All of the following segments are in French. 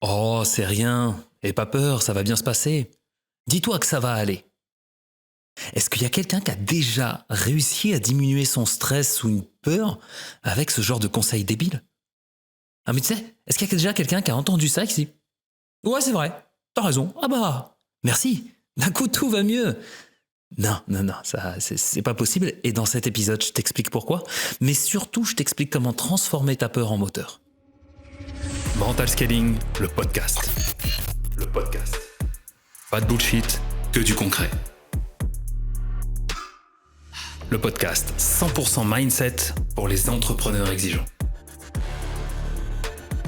Oh, c'est rien. Aie pas peur, ça va bien se passer. Dis-toi que ça va aller. Est-ce qu'il y a quelqu'un qui a déjà réussi à diminuer son stress ou une peur avec ce genre de conseils débiles? Ah mais tu sais, est-ce qu'il y a déjà quelqu'un qui a entendu ça et qui dit ouais c'est vrai, t'as raison, ah bah merci, d'un coup tout va mieux. Non, ça c'est pas possible et dans cet épisode je t'explique pourquoi, mais surtout je t'explique comment transformer ta peur en moteur. Mental Scaling, le podcast. Le podcast. Pas de bullshit, que du concret. Le podcast 100% mindset pour les entrepreneurs exigeants.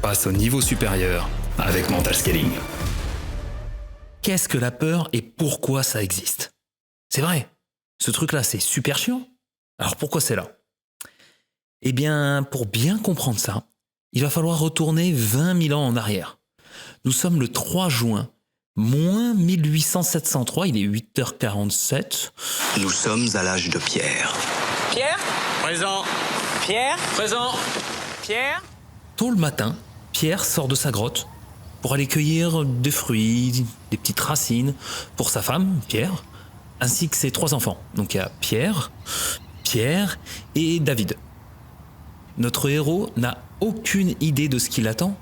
Passe au niveau supérieur avec Mental Scaling. Qu'est-ce que la peur et pourquoi ça existe? C'est vrai, ce truc-là c'est super chiant. Alors pourquoi c'est là? Eh bien, pour bien comprendre ça, il va falloir retourner 20 000 ans en arrière. Nous sommes le 3 juin, moins 180703, il est 8h47. Nous sommes à l'âge de Pierre. Pierre? Présent. Pierre? Présent. Pierre? Tôt le matin, Pierre sort de sa grotte pour aller cueillir des fruits, des petites racines pour sa femme, Pierre, ainsi que ses 3 enfants. Donc il y a Pierre et David. Notre héros n'a aucune idée de ce qui l'attend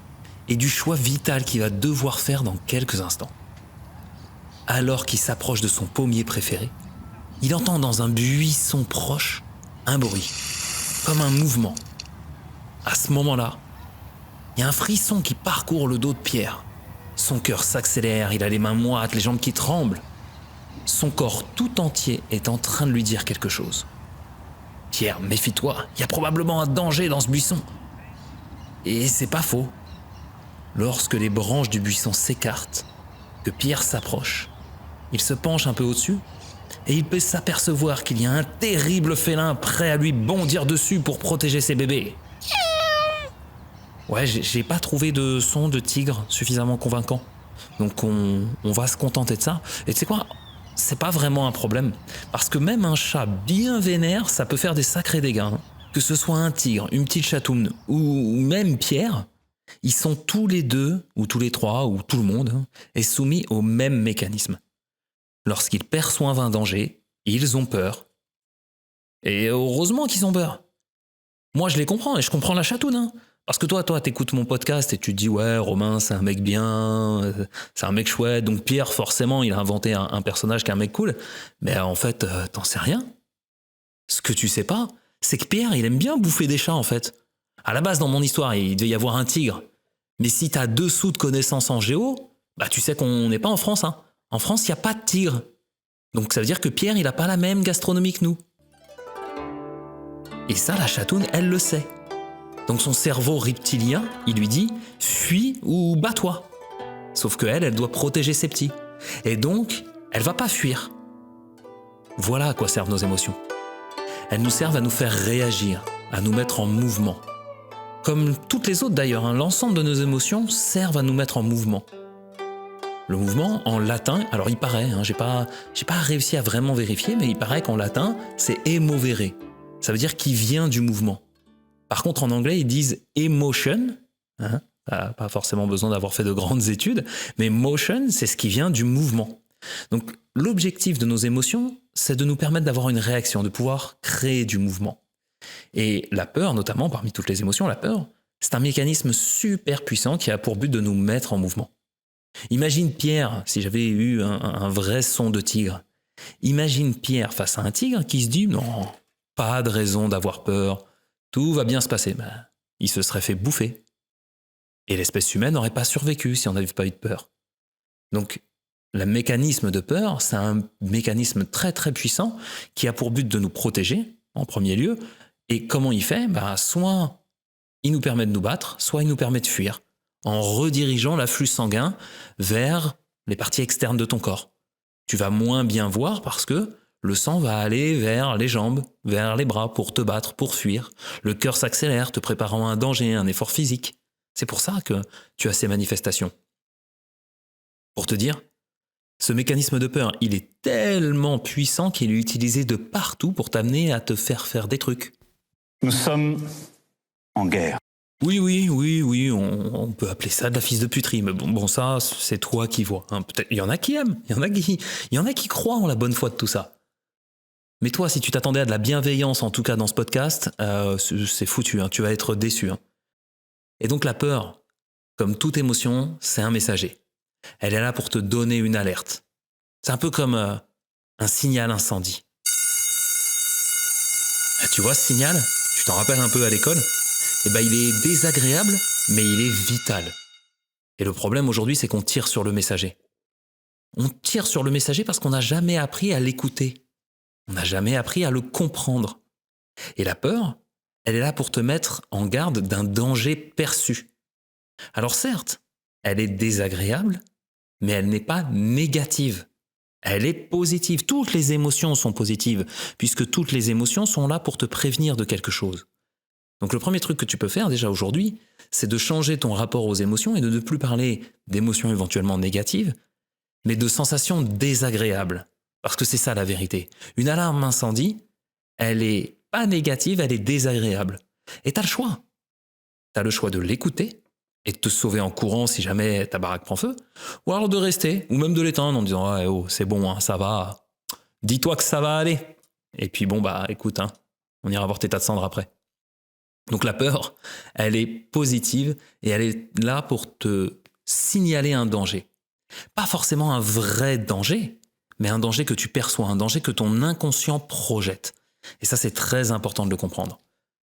et du choix vital qu'il va devoir faire dans quelques instants. Alors qu'il s'approche de son pommier préféré, il entend dans un buisson proche un bruit, comme un mouvement. À ce moment-là, il y a un frisson qui parcourt le dos de Pierre. Son cœur s'accélère, il a les mains moites, les jambes qui tremblent. Son corps tout entier est en train de lui dire quelque chose. « Pierre, méfie-toi, il y a probablement un danger dans ce buisson. » Et c'est pas faux. Lorsque les branches du buisson s'écartent, que Pierre s'approche, il se penche un peu au-dessus et il peut s'apercevoir qu'il y a un terrible félin prêt à lui bondir dessus pour protéger ses bébés. Ouais, j'ai pas trouvé de son de tigre suffisamment convaincant. Donc on va se contenter de ça. Et tu sais quoi? C'est pas vraiment un problème. Parce que même un chat bien vénère, ça peut faire des sacrés dégâts. Hein. Que ce soit un tigre, une petite chatoune ou même Pierre, ils sont tous les deux, ou tous les 3, ou tout le monde, hein, est soumis au même mécanisme. Lorsqu'ils perçoivent un danger, ils ont peur. Et heureusement qu'ils ont peur. Moi, je les comprends, et je comprends la chatoune. Hein. Parce que toi, t'écoutes mon podcast et tu te dis « Ouais, Romain, c'est un mec bien, c'est un mec chouette. » Donc Pierre, forcément, il a inventé un personnage qui est un mec cool. Mais en fait, t'en sais rien. Ce que tu sais pas, c'est que Pierre, il aime bien bouffer des chats, en fait. À la base, dans mon histoire, il devait y avoir un tigre. Mais si t'as 2 sous de connaissances en géo, bah tu sais qu'on n'est pas en France. Hein. En France, il n'y a pas de tigre. Donc ça veut dire que Pierre, il n'a pas la même gastronomie que nous. Et ça, la chatoune, elle le sait. Donc son cerveau reptilien, il lui dit « Fuis ou bats-toi ». Sauf qu'elle, elle doit protéger ses petits. Et donc, elle va pas fuir. Voilà à quoi servent nos émotions. Elles nous servent à nous faire réagir, à nous mettre en mouvement. Comme toutes les autres d'ailleurs, hein, l'ensemble de nos émotions servent à nous mettre en mouvement. Le mouvement, en latin, alors il paraît, hein, j'ai pas réussi à vraiment vérifier, mais il paraît qu'en latin, c'est « emovere ». Ça veut dire « qui vient du mouvement ». Par contre, en anglais, ils disent « emotion ». Hein, pas forcément besoin d'avoir fait de grandes études, mais « motion », c'est ce qui vient du mouvement. Donc, l'objectif de nos émotions, c'est de nous permettre d'avoir une réaction, de pouvoir créer du mouvement. Et la peur, notamment, parmi toutes les émotions, la peur, c'est un mécanisme super puissant qui a pour but de nous mettre en mouvement. Imagine Pierre, si j'avais eu un vrai son de tigre. Imagine Pierre face à un tigre qui se dit « Non, pas de raison d'avoir peur. Tout va bien se passer. » Ben, il se serait fait bouffer. Et l'espèce humaine n'aurait pas survécu si on n'avait pas eu de peur. Donc, le mécanisme de peur, c'est un mécanisme très très puissant qui a pour but de nous protéger, en premier lieu. Et comment il fait? Ben, soit il nous permet de nous battre, soit il nous permet de fuir, en redirigeant l'afflux sanguin vers les parties externes de ton corps. Tu vas moins bien voir parce que le sang va aller vers les jambes, vers les bras pour te battre, pour fuir. Le cœur s'accélère, te préparant à un danger, un effort physique. C'est pour ça que tu as ces manifestations. Pour te dire, ce mécanisme de peur, il est tellement puissant qu'il est utilisé de partout pour t'amener à te faire des trucs. Nous sommes en guerre. Oui, on peut appeler ça de la fils de puterie, mais bon, ça, c'est toi qui vois. Hein. Peut-être, il y en a qui aiment, il y en a qui croient en la bonne foi de tout ça. Mais toi, si tu t'attendais à de la bienveillance, en tout cas dans ce podcast, c'est foutu, hein, tu vas être déçu. Hein. Et donc la peur, comme toute émotion, c'est un messager. Elle est là pour te donner une alerte. C'est un peu comme un signal incendie. Tu vois ce signal ? Tu t'en rappelles un peu à l'école ? Eh ben, il est désagréable, mais il est vital. Et le problème aujourd'hui, c'est qu'on tire sur le messager. On tire sur le messager parce qu'on n'a jamais appris à l'écouter. On n'a jamais appris à le comprendre. Et la peur, elle est là pour te mettre en garde d'un danger perçu. Alors certes, elle est désagréable, mais elle n'est pas négative. Elle est positive. Toutes les émotions sont positives, puisque toutes les émotions sont là pour te prévenir de quelque chose. Donc le premier truc que tu peux faire déjà aujourd'hui, c'est de changer ton rapport aux émotions et de ne plus parler d'émotions éventuellement négatives, mais de sensations désagréables. Parce que c'est ça la vérité. Une alarme incendie, elle est pas négative, elle est désagréable. Et t'as le choix. T'as le choix de l'écouter et de te sauver en courant si jamais ta baraque prend feu, ou alors de rester, ou même de l'éteindre en disant « Ah, oh, c'est bon, hein, ça va. Dis-toi que ça va aller. » Et puis bon, bah écoute, hein, on ira voir tes tas de cendres après. Donc la peur, elle est positive et elle est là pour te signaler un danger. Pas forcément un vrai danger, mais un danger que tu perçois, un danger que ton inconscient projette. Et ça, c'est très important de le comprendre.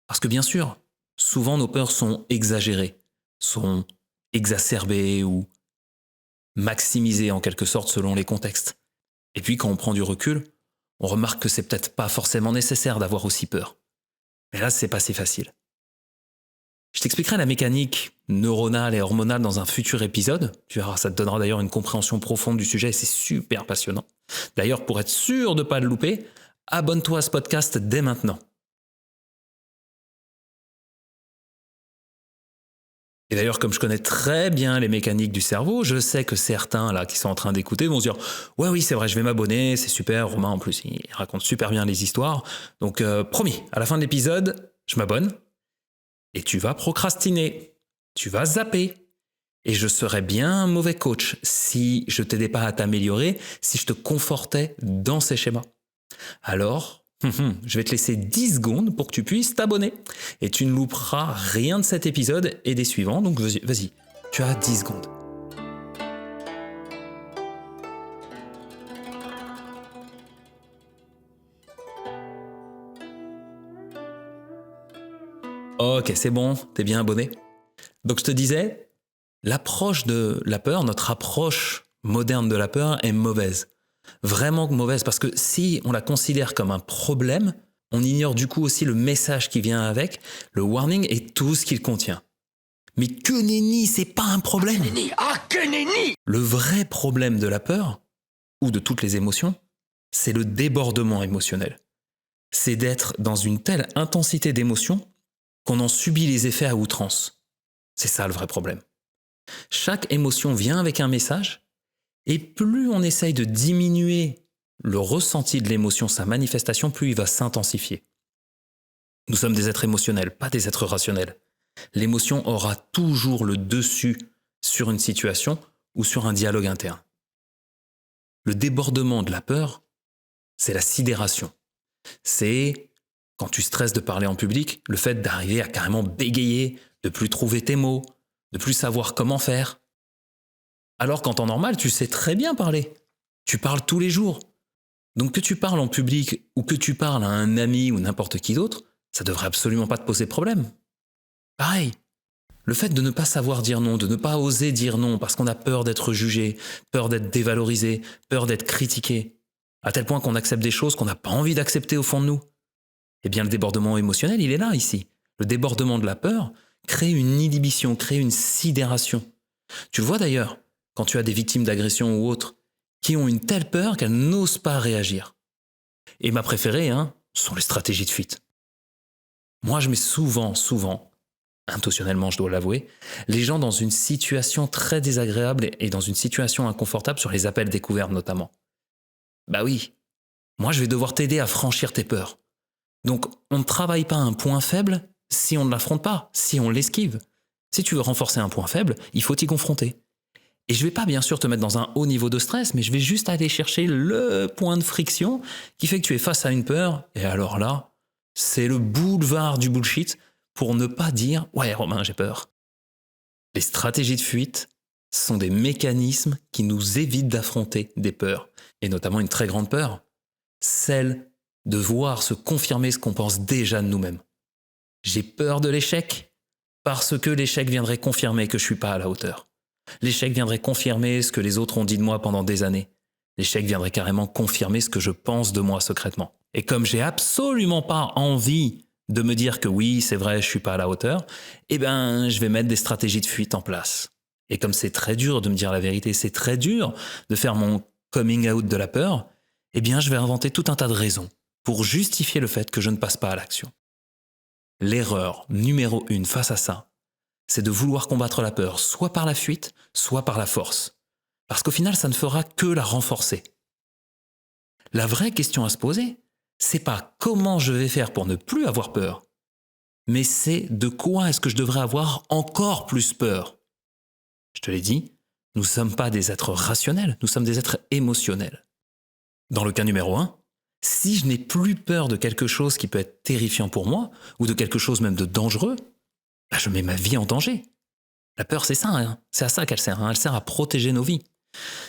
Parce que bien sûr, souvent nos peurs sont exagérées, sont exacerbées ou maximisées en quelque sorte selon les contextes. Et puis quand on prend du recul, on remarque que c'est peut-être pas forcément nécessaire d'avoir aussi peur. Mais là, c'est pas si facile. Je t'expliquerai la mécanique neuronale et hormonale dans un futur épisode. Tu verras, ça te donnera d'ailleurs une compréhension profonde du sujet et c'est super passionnant. D'ailleurs, pour être sûr de ne pas le louper, abonne-toi à ce podcast dès maintenant. Et d'ailleurs, comme je connais très bien les mécaniques du cerveau, je sais que certains là qui sont en train d'écouter vont se dire « Ouais, oui, c'est vrai, je vais m'abonner, c'est super, Romain en plus, il raconte super bien les histoires. Donc promis, à la fin de l'épisode, je m'abonne. Et tu vas procrastiner, tu vas zapper. Et je serais bien un mauvais coach si je t'aidais pas à t'améliorer, si je te confortais dans ces schémas. Alors, je vais te laisser 10 secondes pour que tu puisses t'abonner. Et tu ne louperas rien de cet épisode et des suivants, donc vas-y, tu as 10 secondes. Ok, c'est bon, t'es bien abonné. Donc je te disais, l'approche de la peur, notre approche moderne de la peur est mauvaise. Vraiment mauvaise, parce que si on la considère comme un problème, on ignore du coup aussi le message qui vient avec, le warning et tout ce qu'il contient. Mais que nenni, c'est pas un problème. Que nenni. Le vrai problème de la peur, ou de toutes les émotions, c'est le débordement émotionnel. C'est d'être dans une telle intensité d'émotion qu'on en subit les effets à outrance. C'est ça le vrai problème. Chaque émotion vient avec un message, et plus on essaye de diminuer le ressenti de l'émotion, sa manifestation, plus il va s'intensifier. Nous sommes des êtres émotionnels, pas des êtres rationnels. L'émotion aura toujours le dessus sur une situation ou sur un dialogue interne. Le débordement de la peur, c'est la sidération. C'est quand tu stresses de parler en public, le fait d'arriver à carrément bégayer, de plus trouver tes mots, de plus savoir comment faire. Alors qu'en temps normal, tu sais très bien parler. Tu parles tous les jours. Donc que tu parles en public ou que tu parles à un ami ou n'importe qui d'autre, ça devrait absolument pas te poser problème. Pareil, le fait de ne pas savoir dire non, de ne pas oser dire non parce qu'on a peur d'être jugé, peur d'être dévalorisé, peur d'être critiqué, à tel point qu'on accepte des choses qu'on n'a pas envie d'accepter au fond de nous. Eh bien, le débordement émotionnel, il est là, ici. Le débordement de la peur crée une inhibition, crée une sidération. Tu le vois d'ailleurs, quand tu as des victimes d'agression ou autres, qui ont une telle peur qu'elles n'osent pas réagir. Et ma préférée, sont les stratégies de fuite. Moi, je mets souvent, intentionnellement je dois l'avouer, les gens dans une situation très désagréable et dans une situation inconfortable sur les appels découvertes notamment. Bah oui, moi je vais devoir t'aider à franchir tes peurs. Donc on ne travaille pas un point faible si on ne l'affronte pas, si on l'esquive. Si tu veux renforcer un point faible, il faut t'y confronter. Et je ne vais pas bien sûr te mettre dans un haut niveau de stress, mais je vais juste aller chercher le point de friction qui fait que tu es face à une peur. Et alors là, c'est le boulevard du bullshit pour ne pas dire « Ouais Romain, j'ai peur ». Les stratégies de fuite sont des mécanismes qui nous évitent d'affronter des peurs, et notamment une très grande peur, celle de voir se confirmer ce qu'on pense déjà de nous-mêmes. J'ai peur de l'échec parce que l'échec viendrait confirmer que je ne suis pas à la hauteur. L'échec viendrait confirmer ce que les autres ont dit de moi pendant des années. L'échec viendrait carrément confirmer ce que je pense de moi secrètement. Et comme j'ai absolument pas envie de me dire que oui, c'est vrai, je suis pas à la hauteur, je vais mettre des stratégies de fuite en place. Et comme c'est très dur de me dire la vérité, c'est très dur de faire mon coming out de la peur, je vais inventer tout un tas de raisons pour justifier le fait que je ne passe pas à l'action. L'erreur numéro 1 face à ça, c'est de vouloir combattre la peur, soit par la fuite, soit par la force. Parce qu'au final, ça ne fera que la renforcer. La vraie question à se poser, c'est pas comment je vais faire pour ne plus avoir peur, mais c'est de quoi est-ce que je devrais avoir encore plus peur. Je te l'ai dit, nous ne sommes pas des êtres rationnels, nous sommes des êtres émotionnels. Dans le cas numéro 1, si je n'ai plus peur de quelque chose qui peut être terrifiant pour moi, ou de quelque chose même de dangereux, je mets ma vie en danger. La peur, c'est ça, c'est à ça qu'elle sert, elle sert à protéger nos vies.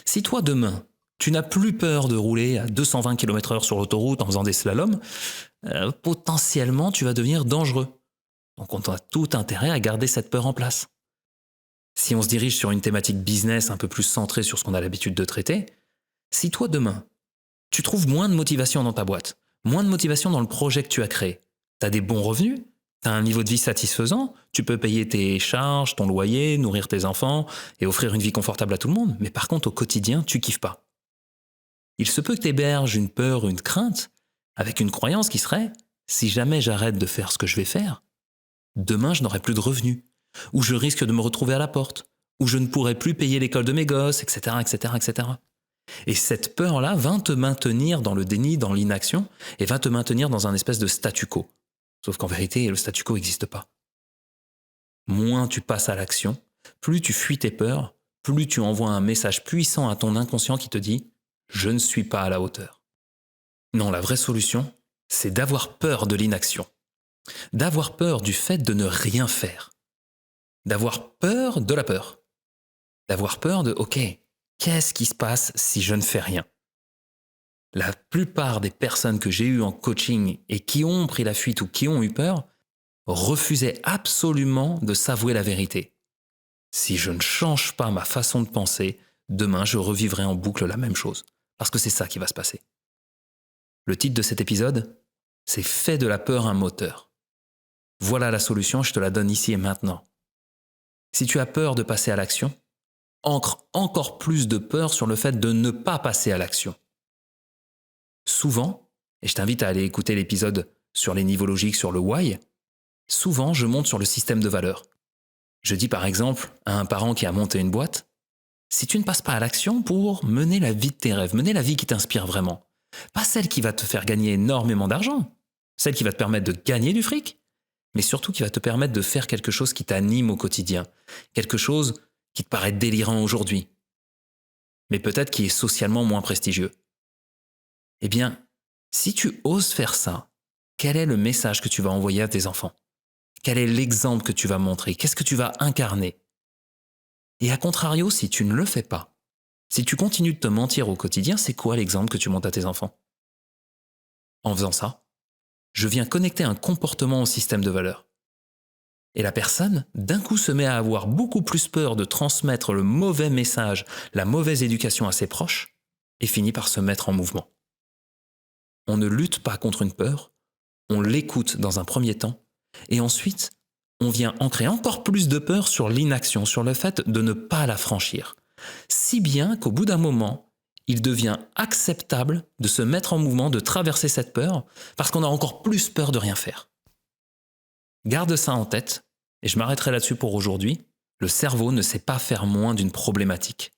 Si toi, demain, tu n'as plus peur de rouler à 220 km/h sur l'autoroute en faisant des slaloms, potentiellement, tu vas devenir dangereux. Donc on a tout intérêt à garder cette peur en place. Si on se dirige sur une thématique business un peu plus centrée sur ce qu'on a l'habitude de traiter, si toi, demain, tu trouves moins de motivation dans ta boîte, moins de motivation dans le projet que tu as créé, tu as des bons revenus, tu as un niveau de vie satisfaisant, tu peux payer tes charges, ton loyer, nourrir tes enfants et offrir une vie confortable à tout le monde, mais par contre, au quotidien, tu kiffes pas. Il se peut que tu héberges une peur ou une crainte avec une croyance qui serait « si jamais j'arrête de faire ce que je vais faire, demain je n'aurai plus de revenus, ou je risque de me retrouver à la porte, ou je ne pourrai plus payer l'école de mes gosses, etc. etc., etc. » Et cette peur-là va te maintenir dans le déni, dans l'inaction, et va te maintenir dans un espèce de statu quo. Sauf qu'en vérité, le statu quo n'existe pas. Moins tu passes à l'action, plus tu fuis tes peurs, plus tu envoies un message puissant à ton inconscient qui te dit « je ne suis pas à la hauteur ». Non, la vraie solution, c'est d'avoir peur de l'inaction. D'avoir peur du fait de ne rien faire. D'avoir peur de la peur. D'avoir peur de « ok, qu'est-ce qui se passe si je ne fais rien ?» La plupart des personnes que j'ai eues en coaching et qui ont pris la fuite ou qui ont eu peur refusaient absolument de s'avouer la vérité. Si je ne change pas ma façon de penser, demain je revivrai en boucle la même chose. Parce que c'est ça qui va se passer. Le titre de cet épisode, c'est « Fais de la peur un moteur ». Voilà la solution, je te la donne ici et maintenant. Si tu as peur de passer à l'action, ancre encore plus de peur sur le fait de ne pas passer à l'action. Souvent, et je t'invite à aller écouter l'épisode sur les niveaux logiques, sur le why, souvent je monte sur le système de valeurs. Je dis par exemple à un parent qui a monté une boîte, si tu ne passes pas à l'action pour mener la vie de tes rêves, mener la vie qui t'inspire vraiment, pas celle qui va te faire gagner énormément d'argent, celle qui va te permettre de gagner du fric, mais surtout qui va te permettre de faire quelque chose qui t'anime au quotidien, quelque chose qui te paraît délirant aujourd'hui, mais peut-être qui est socialement moins prestigieux. Eh bien, si tu oses faire ça, quel est le message que tu vas envoyer à tes enfants? Quel est l'exemple que tu vas montrer? Qu'est-ce que tu vas incarner? Et à contrario, si tu ne le fais pas, si tu continues de te mentir au quotidien, c'est quoi l'exemple que tu montres à tes enfants? En faisant ça, je viens connecter un comportement au système de valeurs. Et la personne, d'un coup, se met à avoir beaucoup plus peur de transmettre le mauvais message, la mauvaise éducation à ses proches, et finit par se mettre en mouvement. On ne lutte pas contre une peur, on l'écoute dans un premier temps, et ensuite, on vient ancrer encore plus de peur sur l'inaction, sur le fait de ne pas la franchir. Si bien qu'au bout d'un moment, il devient acceptable de se mettre en mouvement, de traverser cette peur, parce qu'on a encore plus peur de rien faire. Garde ça en tête, et je m'arrêterai là-dessus pour aujourd'hui. Le cerveau ne sait pas faire moins d'une problématique.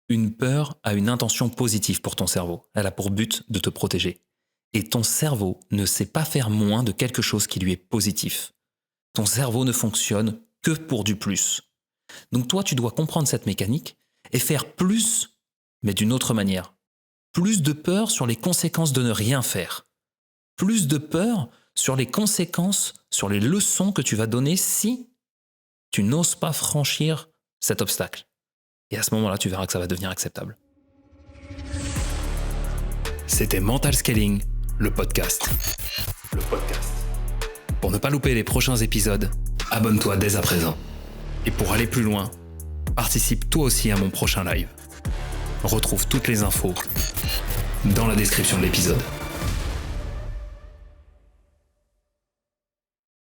Une peur a une intention positive pour ton cerveau. Elle a pour but de te protéger. Et ton cerveau ne sait pas faire moins de quelque chose qui lui est positif. Ton cerveau ne fonctionne que pour du plus. Donc toi, tu dois comprendre cette mécanique et faire plus, mais d'une autre manière. Plus de peur sur les conséquences de ne rien faire. Plus de peur sur les conséquences, sur les leçons que tu vas donner si tu n'oses pas franchir cet obstacle. Et à ce moment-là, tu verras que ça va devenir acceptable. C'était Mental Scaling, le podcast. Pour ne pas louper les prochains épisodes, abonne-toi dès à présent. Et pour aller plus loin, participe toi aussi à mon prochain live. Retrouve toutes les infos dans la description de l'épisode.